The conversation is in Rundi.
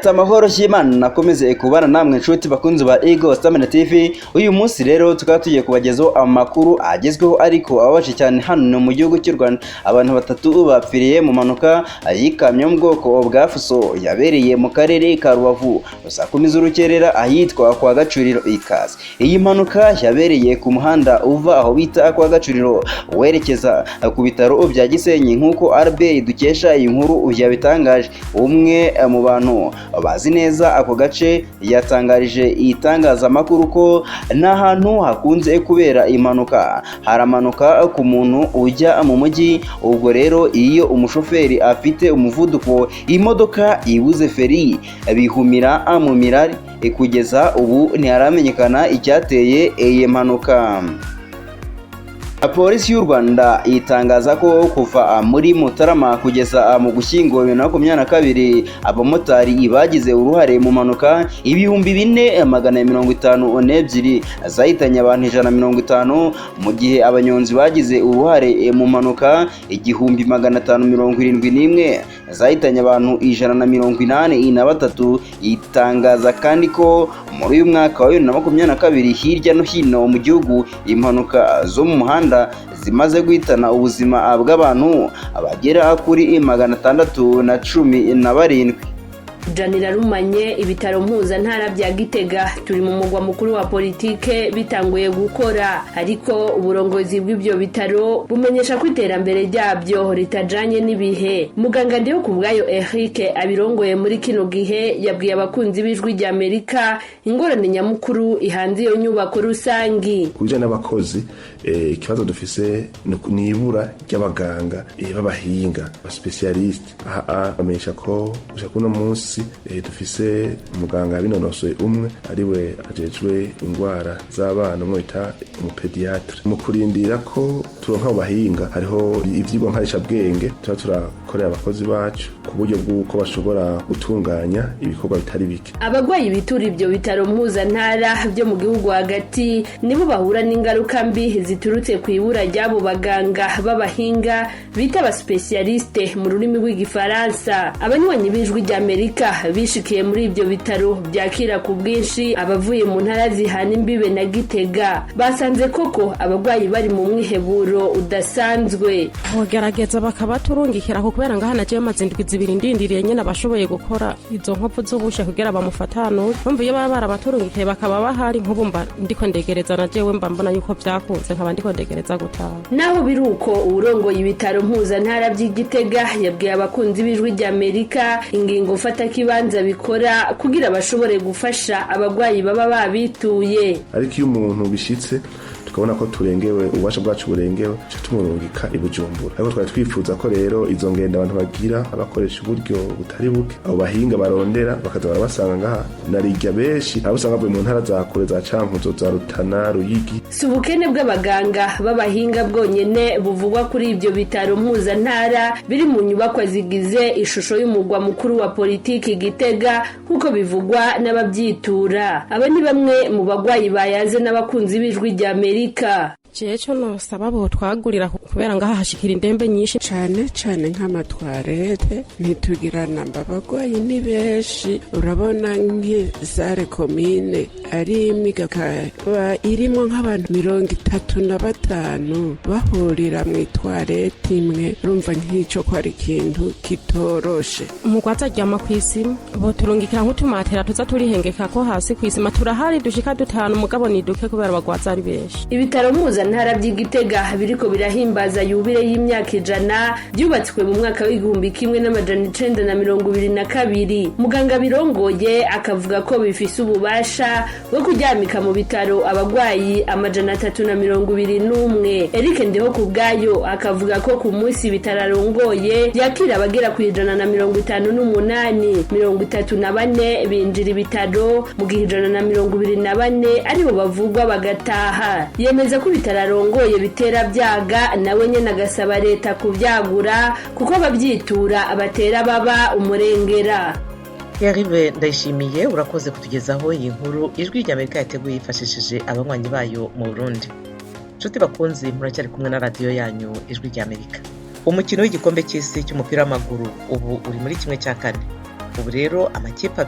Amahoro y'Imana nakomeze kubana namwe inshuti bakunzi ba Ego Stamina TV. Uyu munsi rero tukaba tugiye kubagezaho amakuru agezweho ariko ababaje cyane hano mu gihugu cy'u Rwanda. Abantu batatu bapfiriye mu manuka yikamyo mu bwoko bwa Fuso yabereye mu karere ka Rubavu saa 10 z'urukerera ahitwa kwa Gacuriro Ikaze. Iyi manuka yabereye ku muhanda uva aho bita kwa Gacuriro werekeza ku bitaro bya Gisenyi nkuko RBA dukesha iyi nkuru yabitangaje. Umwe mu bantu bazi neza ako gace yatangarije itangazamakuru ko nta hantu hakunze kubera impanuka, haramanuka ku muntu ujya mu mujyi. Ubwo rero iyo umushoferi afite umuvuduko imodoka ibuze feri bihumira mu mirari. Kugeza ubu ntiharamenyekana icyateye iyi mpanuka. Polisi y'u Rwanda itangaza ko kuva muri Mutarama kugeza mu Gushyingo 2022 abamotari bagize uruhare mu manuka 4,452 zahitanye abantu 150, mu gihe abanyonzi bagize uruhare mu manuka 1,571 zahitanye abantu 183. Itangaza kandi ko muri uyu mwaka wa 2022 hirya no hino mu gihugu impanuka zo mu muhanda zimaze guhitana ubuzima bw'abantu abagera kuri 617. Janira rumanye ibitaro mpuzantara bya Gitega turi mu mugwa mukuru wa politike bitanguye gukora, ariko uburongozi bw'ibyo bitaro bumenyesha ko iterambere ryabyo ritajanye n'ibihe. Muganga ndiho kubwayo Eric abirongoye muri kino gihe yabwiye abakunzi b'ijwi rya Amerika ingorane nyamukuru ihanze iyo nyubako rusangi. Kuje n'abakozi ikibazo dufise ni ibura ry'abaganga b'abahinga ba specialist. Bamenyesha ko kuno munsi dufise umuganga binonosoye umwe ariwe ajejwe indwara z'abana mu bita umupediatre. Mu kurindira ko turonka abahinga hariho ivyigwa nkarisha bwenge turakorera abakozi bacu ku buryo bw'uko bashobora gutunganya ibikorwa bitari bike. Abagwayi bitura ibyo bitaro mpuzantara byo mu gihugu hagati nibo bahura n'ingaruka mbi ziturutse ku ibura ry'abo baganga b'abahinga bita aba specialiste mu rurimi rw'igifaransa. Abanywanyi b'ijwi rya Amerika bishikiye muri ibyo bitaro byakira ku bwinshi abavuye mu ntara zihana imbibe na Gitega basanze koko abagwayi bari mu mwiheburo udasanzwe. Bogerageza bakabaturungikira kubera ngaha naje mazindwi zibiri ndindiriye nyene abashoboye gukora izo nkovu z'ubushe kugira bamufatano. Bumva iyo baba barabaturungikiye bakaba bahari nk'ubumba ndiko ndegereza na jewe mba mbona yuko byakunze nkaba ndiko ndegereza gutaha. Naho biruko urongoye ibitaro mpuzantara by'Igitega yabwiye abakunzi b'ijwi rya Amerika ingingo fata kibanza bikora kugira bashobore gufasha abagwayi baba babituye. Ariko iyo umuntu bishitse tukabona ko turengewe ubasha bwacu burengewe tumurungika i Bujumbura. Ariko twari twifuza ko rero izo ngenda abantu bagira abakoresha uburyo butari buke abo bahinga barondera bakaza basanga ngaha narijya benshi abo usanga mu ntara za kure za Cankuzo za Rutana Ruyigi. Subukene bw'abaganga b'abahinga bwonyene buvugwa kuri ibyo bitaro mpuzantara biri mu nyubako zigize ishusho y'umugwa mukuru wa politiki Gitega kuko bivugwa n'ababyitura. Aba ni bamwe mu bagwayi bayaze n'abakunzi b'ijwi rya Amerika. Jecho no sababu twagurira kubera ngaha hashikira indembe nyinshi cyane nk'amatwarete ntitugira namba abagwayi ni benshi. Urabona nk'izare komine ari imigaka irimo nk'abantu 35 bahurira mu itwarete imwe. Urumva nk'icyo ko ari ikintu kitoroshe. Umugwaza aryama kw'isima boturungikira nk'utumatera tuza turihengeka ko hasi kw'isima turahari dushika dutanu mugabo niduke kubera abagwaza ari benshi. Ibitaro mpuzantara by'Igitega biriko birahimbaza yubile y'imyaka 100 byubatswe mu mwaka w'1922. Muganga birongoye akavuga ko bifise ububasha bwo kuryamika mu bitaro abagwayi 321. Eric Ndiho kubwayo akavuga ko ku munsi bitararongoye yakira abagera ku 158, 34 binjira ibitaro mu gihe 124 aribo bavugwa bagataha. Yemeza ko bitararongoye bitera byaga nawe nyene agasaba leta kubyagura kuko ababyitura abatera baba umurengera. Yaribe ndayishimiye urakoze kutugezaho iyi nkuru ijwi rya Amerika yateguye yifashishije abanywanyi bayo mu Burundi. Nshuti bakunzi muracyari kumwe na radio yanyu ijwi rya Amerika. Umukino w'igikombe cy'isi cy'umupira w'amaguru ubu uri muri kimwe cya kane. ubu rero amakipe